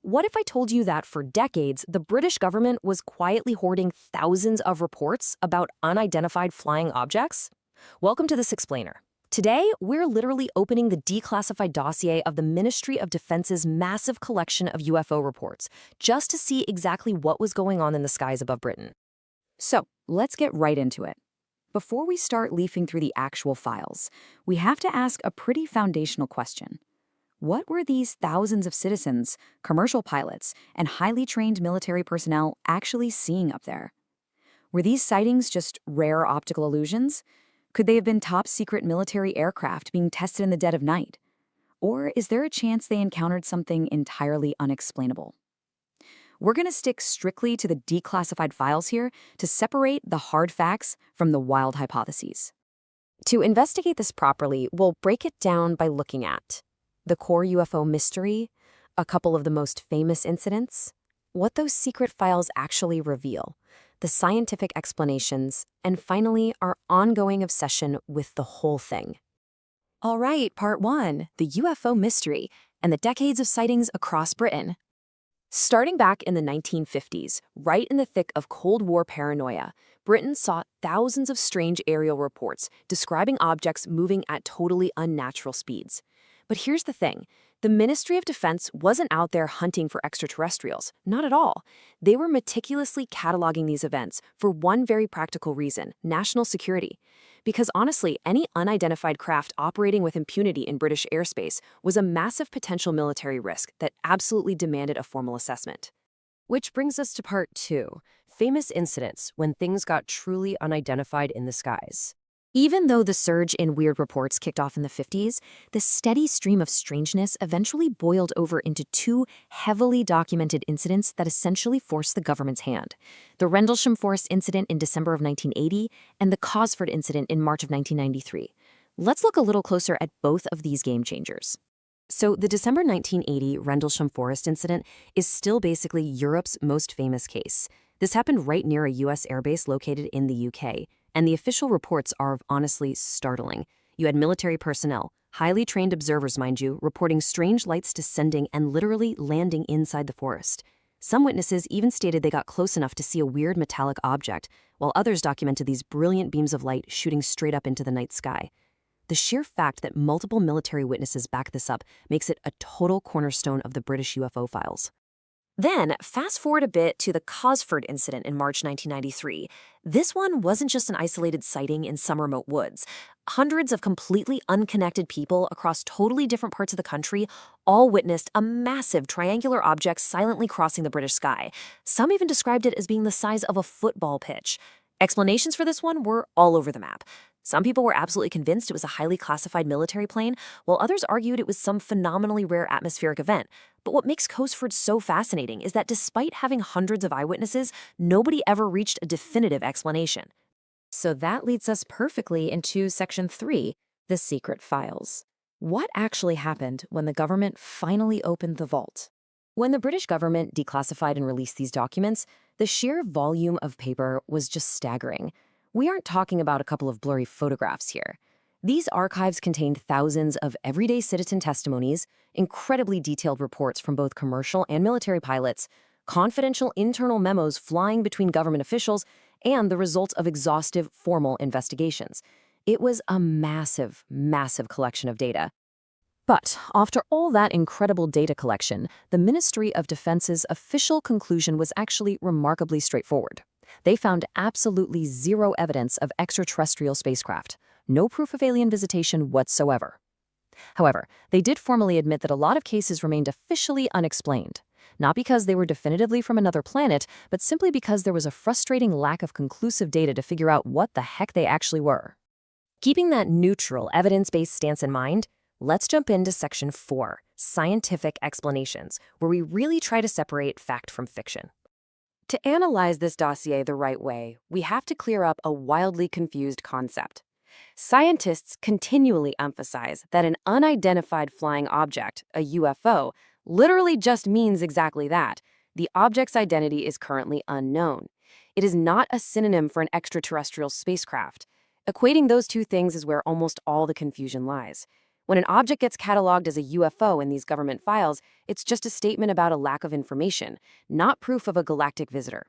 What if I told you that for decades, the British government was quietly hoarding thousands of reports about unidentified flying objects? Welcome to this explainer. Today, we're literally opening the declassified dossier of the Ministry of Defense's massive collection of UFO reports, just to see exactly what was going on in the skies above Britain. So, let's get right into it. Before we start leafing through the actual files, we have to ask a pretty foundational question. What were these thousands of citizens, commercial pilots, and highly trained military personnel actually seeing up there? Were these sightings just rare optical illusions? Could they have been top-secret military aircraft being tested in the dead of night? Or is there a chance they encountered something entirely unexplainable? We're going to stick strictly to the declassified files here to separate the hard facts from the wild hypotheses. To investigate this properly, we'll break it down by looking at the core UFO mystery, a couple of the most famous incidents, what those secret files actually reveal, the scientific explanations, and finally, our ongoing obsession with the whole thing. All right, part 1, the UFO mystery and the decades of sightings across Britain. Starting back in the 1950s, right in the thick of Cold War paranoia, Britain saw thousands of strange aerial reports describing objects moving at totally unnatural speeds. But here's the thing. The Ministry of Defense wasn't out there hunting for extraterrestrials. Not at all. They were meticulously cataloging these events for one very practical reason: national security. Because honestly, any unidentified craft operating with impunity in British airspace was a massive potential military risk that absolutely demanded a formal assessment. Which brings us to part 2, famous incidents when things got truly unidentified in the skies. Even though the surge in weird reports kicked off in the 50s, the steady stream of strangeness eventually boiled over into 2 heavily documented incidents that essentially forced the government's hand: the Randlesham Forest incident in December of 1980 and the Cosford incident in March of 1993. Let's look a little closer at both of these game changers. So the December 1980 Randlesham Forest incident is still basically Europe's most famous case. This happened right near a U.S. airbase located in the UK. And the official reports are honestly startling. You had military personnel, highly trained observers, mind you, reporting strange lights descending and literally landing inside the forest. Some witnesses even stated they got close enough to see a weird metallic object, while others documented these brilliant beams of light shooting straight up into the night sky. The sheer fact that multiple military witnesses back this up makes it a total cornerstone of the British UFO files. Then, fast forward a bit to the Cosford incident in March 1993. This one wasn't just an isolated sighting in some remote woods. Hundreds of completely unconnected people across totally different parts of the country all witnessed a massive triangular object silently crossing the British sky. Some even described it as being the size of a football pitch. Explanations for this one were all over the map. Some people were absolutely convinced it was a highly classified military plane, while others argued it was some phenomenally rare atmospheric event. But what makes Cosford so fascinating is that despite having hundreds of eyewitnesses, nobody ever reached a definitive explanation. So that leads us perfectly into Section 3, the secret files. What actually happened when the government finally opened the vault? When the British government declassified and released these documents, the sheer volume of paper was just staggering. We aren't talking about a couple of blurry photographs here. These archives contained thousands of everyday citizen testimonies, incredibly detailed reports from both commercial and military pilots, confidential internal memos flying between government officials, and the results of exhaustive formal investigations. It was a massive, massive collection of data. But after all that incredible data collection, the Ministry of Defense's official conclusion was actually remarkably straightforward. They found absolutely zero evidence of extraterrestrial spacecraft, no proof of alien visitation whatsoever. However, they did formally admit that a lot of cases remained officially unexplained, not because they were definitively from another planet, but simply because there was a frustrating lack of conclusive data to figure out what the heck they actually were. Keeping that neutral, evidence-based stance in mind, let's jump into Section 4, scientific explanations, where we really try to separate fact from fiction. To analyze this dossier the right way, we have to clear up a wildly confused concept. Scientists continually emphasize that an unidentified flying object, a UFO, literally just means exactly that. The object's identity is currently unknown. It is not a synonym for an extraterrestrial spacecraft. Equating those two things is where almost all the confusion lies. When an object gets cataloged as a UFO in these government files, it's just a statement about a lack of information, not proof of a galactic visitor.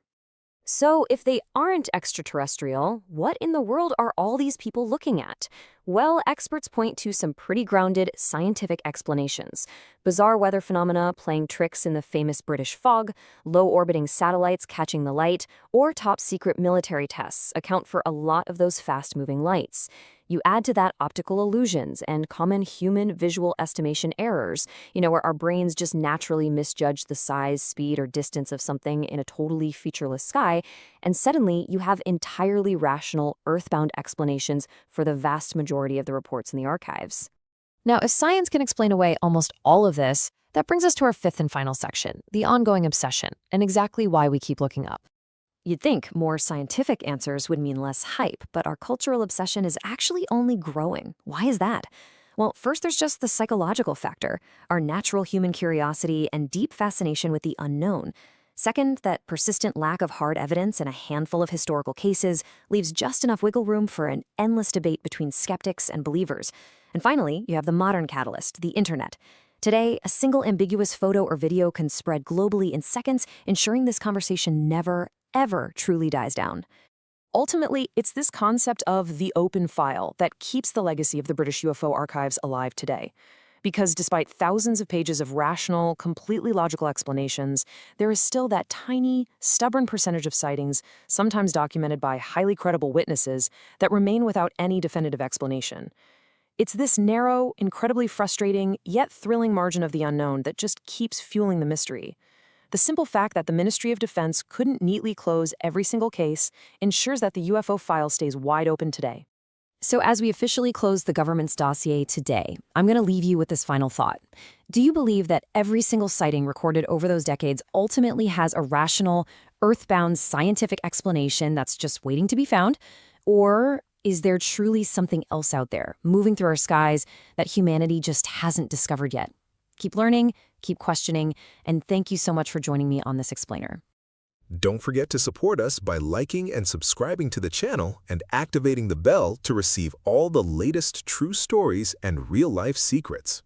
So, if they aren't extraterrestrial, what in the world are all these people looking at? Well, experts point to some pretty grounded scientific explanations. Bizarre weather phenomena playing tricks in the famous British fog, low-orbiting satellites catching the light, or top-secret military tests account for a lot of those fast-moving lights. You add to that optical illusions and common human visual estimation errors, where our brains just naturally misjudge the size, speed, or distance of something in a totally featureless sky, and suddenly you have entirely rational, earthbound explanations for the vast majority of the reports in the archives. Now, if science can explain away almost all of this, that brings us to our fifth and final section, the ongoing obsession, and exactly why we keep looking up. You'd think more scientific answers would mean less hype, but our cultural obsession is actually only growing. Why is that? Well, first there's just the psychological factor, our natural human curiosity and deep fascination with the unknown. Second, that persistent lack of hard evidence in a handful of historical cases leaves just enough wiggle room for an endless debate between skeptics and believers. And finally, you have the modern catalyst, the internet. Today, a single ambiguous photo or video can spread globally in seconds, ensuring this conversation never, ever truly dies down. Ultimately, it's this concept of the open file that keeps the legacy of the British UFO archives alive today. Because despite thousands of pages of rational, completely logical explanations, there is still that tiny, stubborn percentage of sightings, sometimes documented by highly credible witnesses, that remain without any definitive explanation. It's this narrow, incredibly frustrating, yet thrilling margin of the unknown that just keeps fueling the mystery. The simple fact that the Ministry of Defense couldn't neatly close every single case ensures that the UFO file stays wide open today. So as we officially close the government's dossier today, I'm going to leave you with this final thought. Do you believe that every single sighting recorded over those decades ultimately has a rational, earthbound scientific explanation that's just waiting to be found? Or is there truly something else out there, moving through our skies, that humanity just hasn't discovered yet? Keep learning, keep questioning, and thank you so much for joining me on this explainer. Don't forget to support us by liking and subscribing to the channel and activating the bell to receive all the latest true stories and real-life secrets.